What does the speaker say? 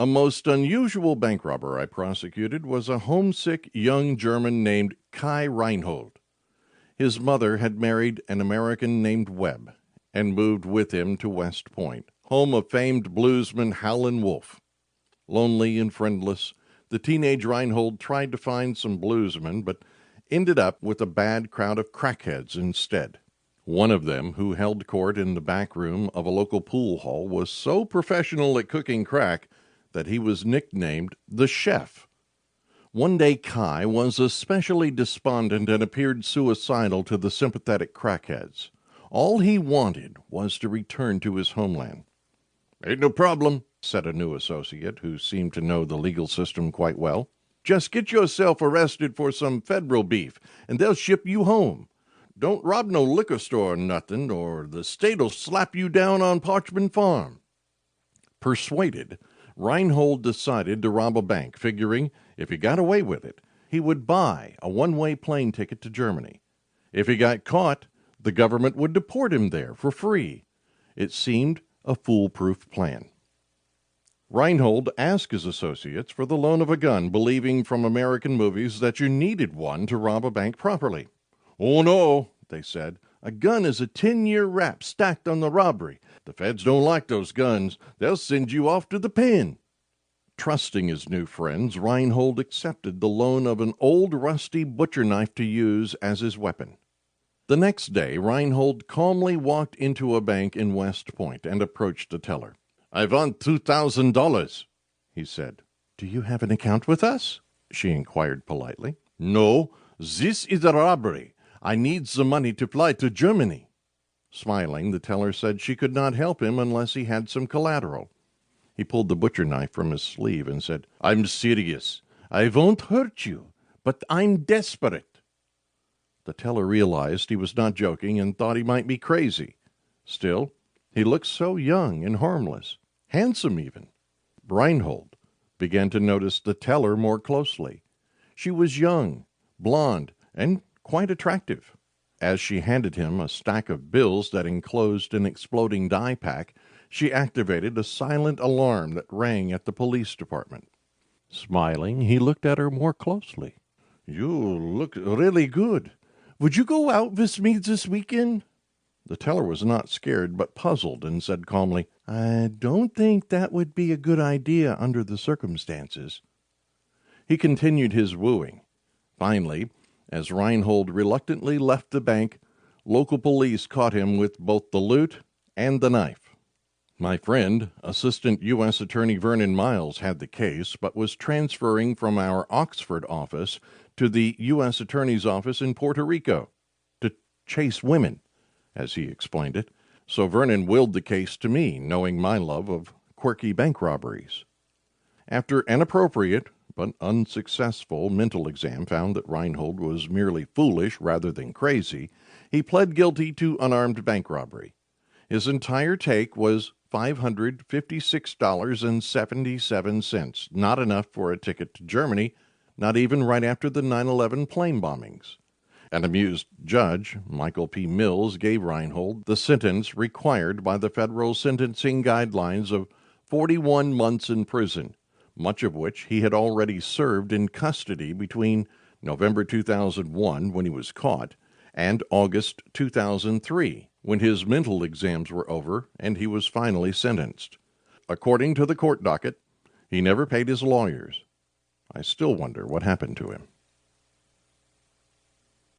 A most unusual bank robber I prosecuted was a homesick young German named Kai Reinhold. His mother had married an American named Webb and moved with him to West Point, home of famed bluesman Howlin' Wolf. Lonely and friendless, the teenage Reinhold tried to find some bluesmen, but ended up with a bad crowd of crackheads instead. One of them, who held court in the back room of a local pool hall, was so professional at cooking crack that he was nicknamed the Chef. One day Kai was especially despondent and appeared suicidal to the sympathetic crackheads. All he wanted was to return to his homeland. "Ain't no problem," said a new associate who seemed to know the legal system quite well. "Just get yourself arrested for some federal beef, and they'll ship you home. Don't rob no liquor store or nothing, or the state'll slap you down on Parchman Farm." Persuaded, Reinhold decided to rob a bank, figuring if he got away with it, he would buy a one-way plane ticket to Germany. If he got caught, the government would deport him there for free. It seemed a foolproof plan. Reinhold asked his associates for the loan of a gun, believing from American movies that you needed one to rob a bank properly. "Oh, no," they said. "A gun is a 10-year rap stacked on the robbery. The feds don't like those guns. They'll send you off to the pen." Trusting his new friends, Reinhold accepted the loan of an old rusty butcher knife to use as his weapon. The next day, Reinhold calmly walked into a bank in West Point and approached the teller. "I want $2,000, he said. "Do you have an account with us?" she inquired politely. "No, this is a robbery. I need the money to fly to Germany." Smiling, the teller said she could not help him unless he had some collateral. He pulled the butcher knife from his sleeve and said, "I'm serious. I won't hurt you, but I'm desperate." The teller realized he was not joking and thought he might be crazy. Still, he looked so young and harmless, handsome even. Reinhold began to notice the teller more closely. She was young, blonde, and quite attractive. As she handed him a stack of bills that enclosed an exploding dye pack, she activated a silent alarm that rang at the police department. Smiling, he looked at her more closely. "You look really good. Would you go out with me this weekend?" The teller was not scared, but puzzled, and said calmly, "I don't think that would be a good idea under the circumstances." He continued his wooing. Finally, as Reinhold reluctantly left the bank, local police caught him with both the loot and the knife. My friend, Assistant U.S. Attorney Vernon Miles, had the case, but was transferring from our Oxford office to the U.S. Attorney's office in Puerto Rico to chase women, as he explained it. So Vernon willed the case to me, knowing my love of quirky bank robberies. After an appropriate but unsuccessful mental exam found that Reinhold was merely foolish rather than crazy, he pled guilty to unarmed bank robbery. His entire take was $556.77, not enough for a ticket to Germany, not even right after the 9/11 plane bombings. An amused judge, Michael P. Mills, gave Reinhold the sentence required by the federal sentencing guidelines of 41 months in prison, much of which he had already served in custody between November 2001, when he was caught, and August 2003, when his mental exams were over and he was finally sentenced. According to the court docket, he never paid his lawyers. I still wonder what happened to him.